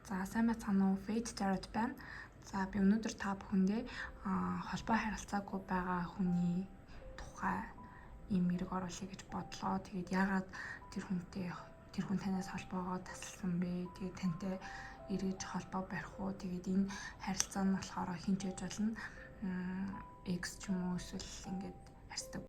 За сайн байцгаана уу? Fate Tarot байна. За би өнөөдөр та бүхэндээ холбоо харилцаагүй байгаа хүний тухай ийм мэрэг оруулъя гэж бодлоо. Тэгээд яагаад тэр хүн танаас холбоогоо тасалсан бэ? Тэгээд тантай эргэж холбоо барих уу? Тэгээд энэ харилцаа нь болохоор хинч яж болно. X ч юм уу эсвэл ингээд харьцдаг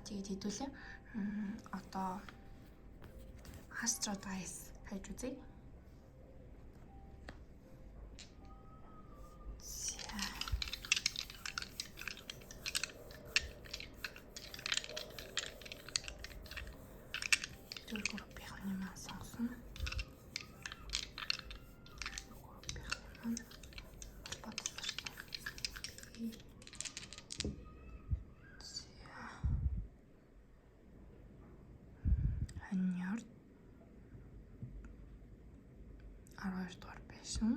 тэгээд хэдүүлээ. Одоо Astro Dice хайж үзье. Группийн юм сонгосон. Группийн Ханьяр 12 дугаар байсан.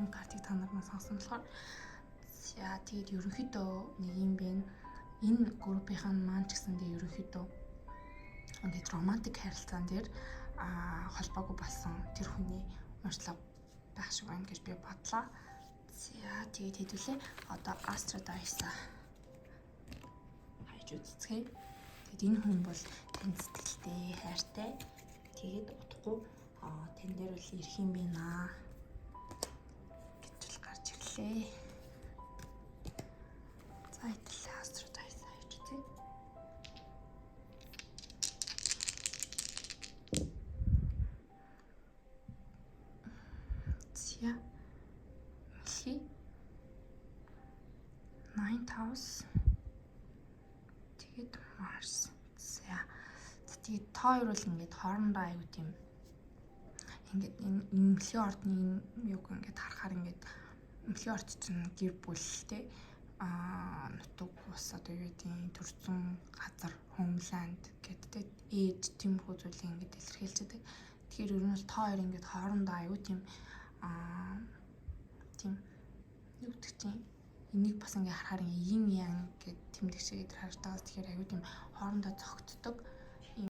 картыг та нар маань сонсон болохоор за тэгээд ерөнхийдөө нэг юм байна. Энэ группийнхэн маань ч гэсэндээ ерөнхийдөө ингээд романтик харилцаан дээр холбоогүй болсон тэр хүний уншлага байх шиг байна гэж би бодлоо. За тэгээд хэдүүлээ одоо Astrodice хайж үзцгээе. Тэгээд энэ хүн бол тань сэтгэлтэй, хайртай. Тэгээд утгагүй тань дээр бол ирэх юм байна гэж л гарч ирлээ. За хэдүүлээ Astrodice хайж үзье. За Мэлхий 9th house тэгээд Mars. За тэгээд та хоёр бол ингээд хоорондоо аягүй тийм ингээд энэ Мэлхий ордны юг ингээд харахаар ингээд Мэлхий орд чинь гэр бүлтэй нутаг ус одоо юу гэдгийг төрсөн газар homeland гэдэг ээж тиймэрхүү зүйлийг ингээд илэрхийлж байдаг. Тэгэхээр ер нь бол та хоёр ингээд хоорондоо аягүй тийм тийм юу гэдэг чинь энийг бас ингээ харахаар yin yang гэд тэмдэг шиг идэр харж байгаа. Тэгэхээр аюу тийм хоорондоо цогцдог юм.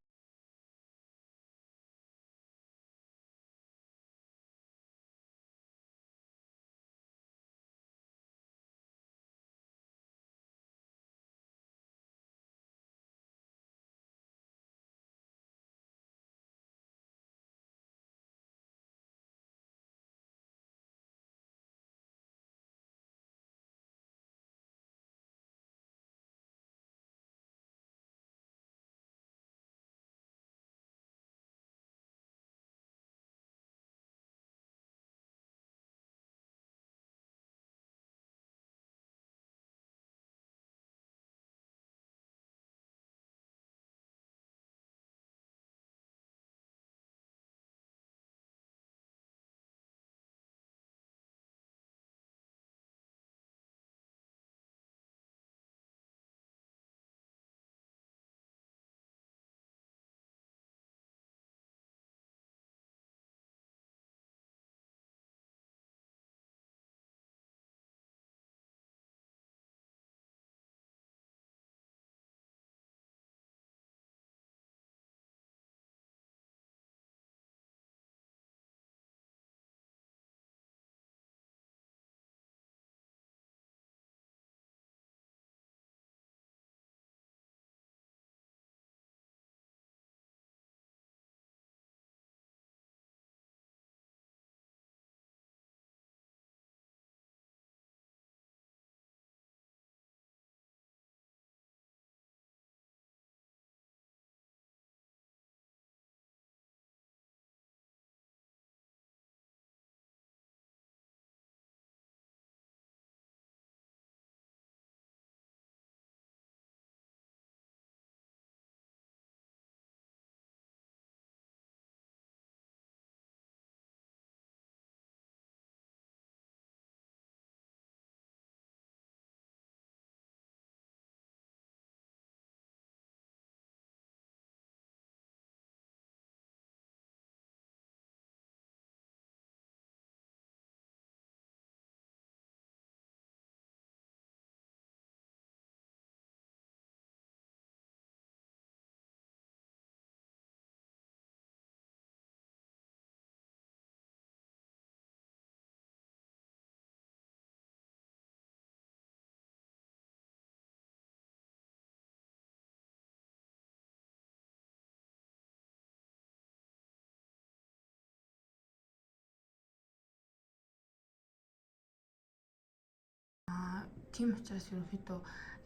Тийм учраас ерөнхийдөө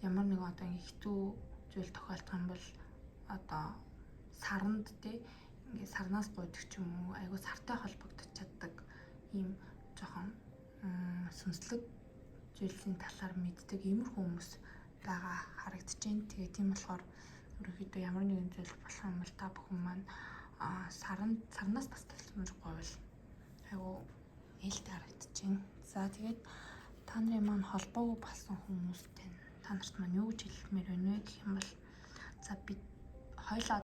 ямар нэгэн одоо хэцүү зүйл тохиолдох юм бол одоо саранд тий ингээд сарнаас гуйдаг ч юм уу айгуу сартай холбогдож чаддаг ийм жоохон сүнслэг зүйлсийн талаар мэддэг иймэрхүү хүмүүс байгаа харагдаж байна. Тэгээ тийм болохоор ерөнхийдөө ямар нэгэн зүйл болох юм бол та бүхэн маань сарнаас бас тасалмж гойвол айгуу ээлтэй харагдаж байна. За тэгээд та нарын маань холбоогүй болсон хүмүүстэй та нарт маань юу гэж хэлмээр байна вэ гэх юм бол за бид хоёулаа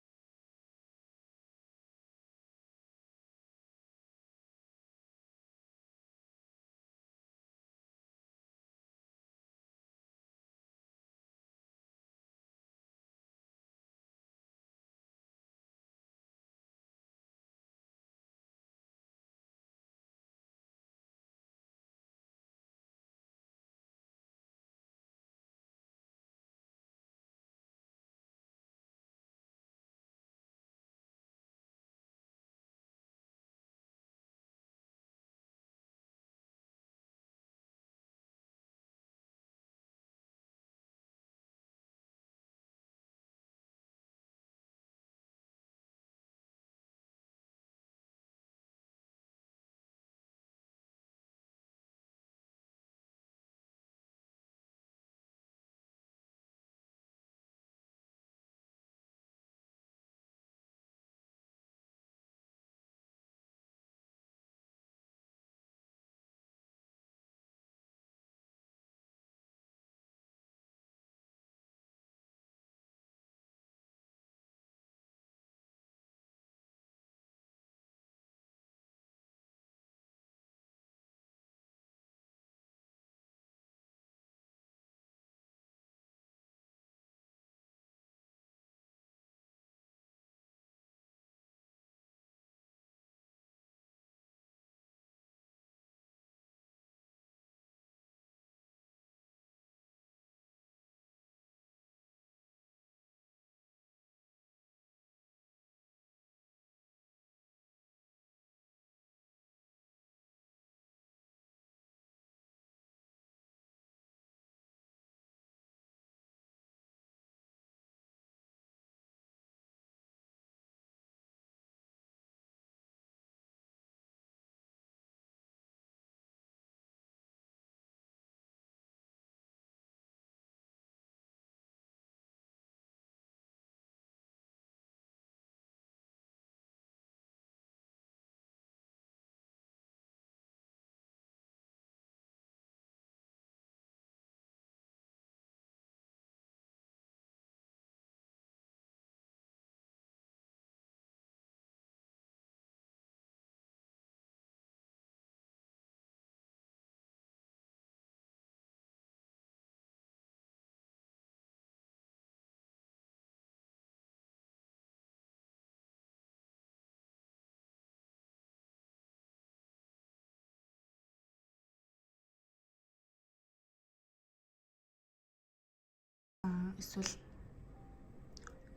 эсвэл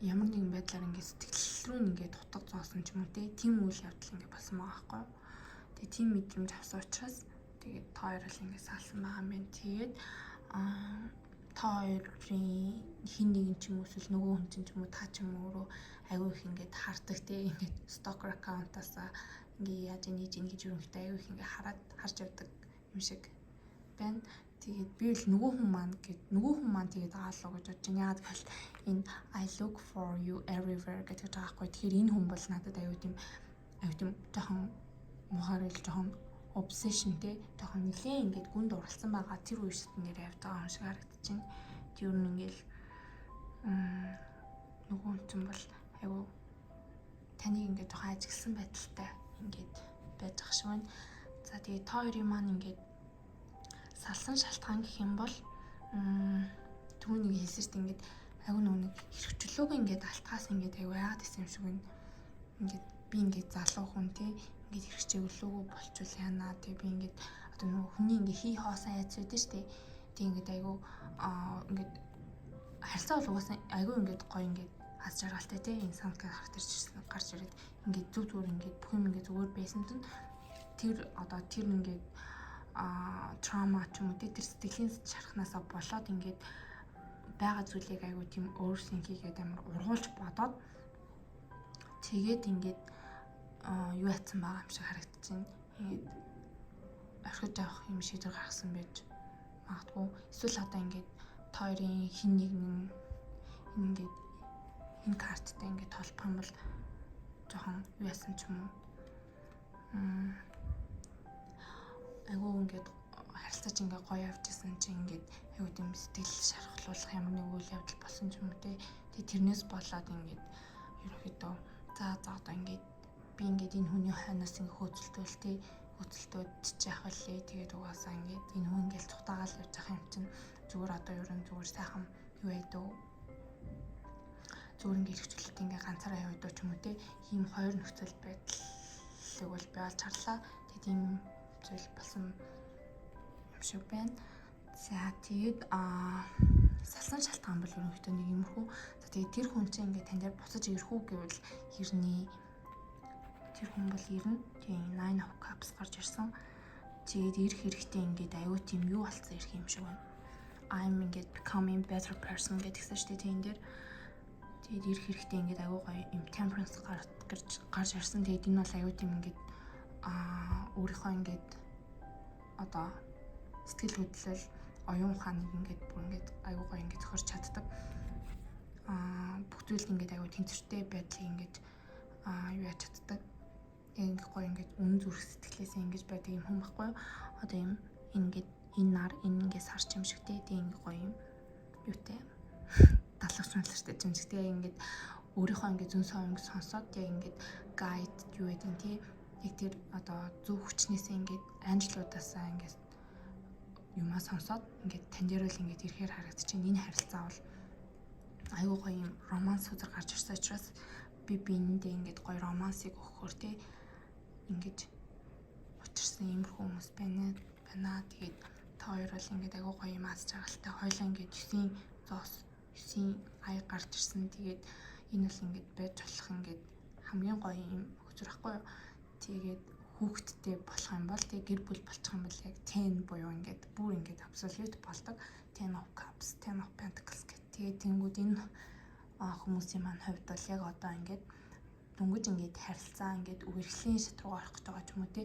ямар нэгэн байдлаар ингээд сэтгэл рүү ингээд дутаг зоосон ч юм уу тийм үйл явдал ингээд болсон байгаа байхгүй юу. Тэгээ тийм мэдрэмж авсан учраас тэгээд та хоёр л ингээд салсан байгаа юм байна. Тэгээд та хоёрын хин нэгэн ч юм уу эсвэл нөгөө хүн ч юм уу та ч юм уу өөрөө аягүй их ингээд хардаг те ингээд stalker account-аас ингээд яаж нээж ийн гэж ерөнхийдөө аягүй их ингээд харж явдаг юм шиг байна. Тэгээд би л нөгөө хүн маань тэгээд аалуу гэж бодож байна. Яагаад гэвэл энэ I look for you everywhere гэдэг байгаа байхгүй. Тэгэхээр энэ хүн бол надад аягүй тийм жоохон мухаар л жоохон obsession те жоохон нэлээ ингээд гүнд уралсан байгаа тэр үе шиг нэр явж байгаа юм шиг харагдчихэв. Тэр нь ингээл нөгөө хүн бол аягүй таныг ингээд жоохон ажигласан байдалтай ингээд байж байгаа шиг байна. За тэгээд та хоёрын маань ингээд салсан шалтгаан гэх юм бол түүнийг хэлсэн шүү дээ ингээд аягүй нэг хэрэгчлөөг ингээд алтгаас ингээд аягүй яагаад гэсэн юм шиг байна. Ингээд би ингээд залуу хүн те ингээд хэрэгчлөөгөө болчвол яана те би ингээд одоо нөгөө хүний ингээд хий хоосон айц байдаг шүү дээ. Тэг ингээд аягүй ингээд харьцаа бол угаасаа аягүй ингээд гоё ингээд аз жаргалтай те инсан гарч ирээд ингээд зүгээр ингээд бүх юм ингээд зүгээр байсан чинь тэр ингээд траума ч юм уу тэр сэтгэлийн шархнаасаа болоод ингээд байгаа зүйлийг аягүй тийм өөрсдөө хийгээд амар ургуулж бодоод тэгээд ингээд юу яатсан байгаа юм шиг харагдчихэв. Тэгээд орхиж авах юм шийдвэр гаргасан байж магадгүй. Эсвэл одоо ингээд та хоёрын хин нэг нь ингээд энэ карттай ингээд толбох юм бол жоохон юу яасан ч юм уу айгүй ингээд харилцаач ингээд гоё явжсэн чи ингээд айгүй тийм сэтгэл шархлуулах ямар нэг үйл явдал болсон ч юм уу те. Тэгээ тэрнээс болоод ингээд ерөөхдөө за одоо ингээд би ингээд энэ хүний хойноос ингээд хөөцөлтөөд чичээх байлээ. Тэгээд угаасаа ингээд энэ хүн ингээд цухтаагаал явж байгаа юм чинь зүгээр одоо ерөн зүгээр сайхан юу яйдөө зүгээр ингээд хэрэгчлэлт ингээд ганцаараа явдаа ч юм уу те. Ийм хоёр нөхцөл байдлыг бол би олж харлаа. Тэгээд ийм зүйл болсон юм шиг байна. За тэгээд салсан шалтгаан бол ерөнхийдөө нэг юмрхүү. За тэгээд тэр хүн чинь ингээд тань дээр буцаж ирэх үү гэвэл ирнэ. Тэр хүн бол ирнэ. Тэгээд Nine of Cups гарч ирсэн. Тэгээд ирэх хэрэгтэй ингээд аюу тийм юу болцсон ирэх юм шиг байна. I'm ингээд becoming better person гэдгсэн шүү дээ тэн дээр. Тэгээд ирэх хэрэгтэй ингээд аюу гоё юм temperance гарч ирсэн. Тэгээд энэ бол аюу тийм ингээд өөрийнхөө ингээд одоо сэтгэл хөдлөл оюун ухааныг ингээд бүр ингээд аюу гоё ингээд зохиорч чаддаг. Бүх зүйлд ингээд аюу тэнцвэртэй байдлыг ингээд юу яаж чаддаг. Ингээд гоё ингээд үнэн зүрх сэтгэлээсээ ингэж байдаг юм хүн байхгүй юу? Одоо юм ингээд энэ нар ингээд сарч юм шигтэй тийм ингээд гоё юм юутэй далавчмалчтай юм шигтэй ингээд өөрийнхөө ингээд зүн сон ингээд сонсоод яг ингээд гайд юу гэдэг нь тий яг тэр одоо зөв хүчнээсээ ингээд анжлуудаасаа ингээд юмаа сонсоод ингээд тань дээр л ингээд ирэхээр харагдчихэв. Энэ харилцаа бол аюу гоё юм романс үзэр гарч ирсэн учраас би энэндээ ингээд гоё романсыг өгөхөөр тий ингэж учирсан иймэрхүү хүмүүс байна. Тэгээд та хоёр бол ингээд аюу гоё юм аз жаргалтай хоёлаа ингээд 9 ая гарч ирсэн. Тэгээд энэ бол ингээд байж болох ингээд хамгийн гоё юм хөзөр ахгүй юу? Тэгээд хүүхэдтэй болох юм бол тэг гэр бүл болчих юм бол яг 10 буюу ингээд бүр ингээд absolute болдог. 10 of Cups, 10 of Pentacles гэх. Тэгээд тэнгууд энэ хүмүүсийн маань хувьд бол яг одоо ингээд дөнгөж ингээд харилцаа ингээд үргэлжлэлийн шат руу орох гэж байгаа ч юм уу те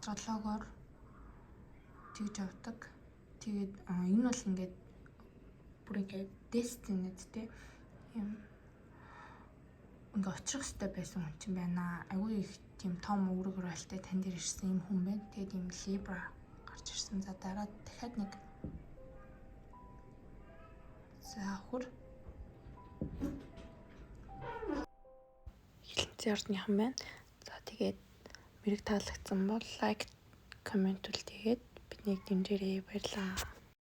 жолоогоор тэгж явдаг. Тэгээд энэ бол ингээд бүр ингээд destiny тий юм ингээ очих хэрэгтэй байсан хүн чинь байна. Айгүй их тийм том үүрэг ролтой тань дээр ирсэн юм хүн байна. Тэгээд юм Libra гарч ирсэн. За дараа дахиад нэг за хөр хилэнцэн ордныхан байна. За тэгээд мэрэг таалагдсан бол лайк, коммент үлдээгээд биднийг дэмжээрэй. Баярлалаа.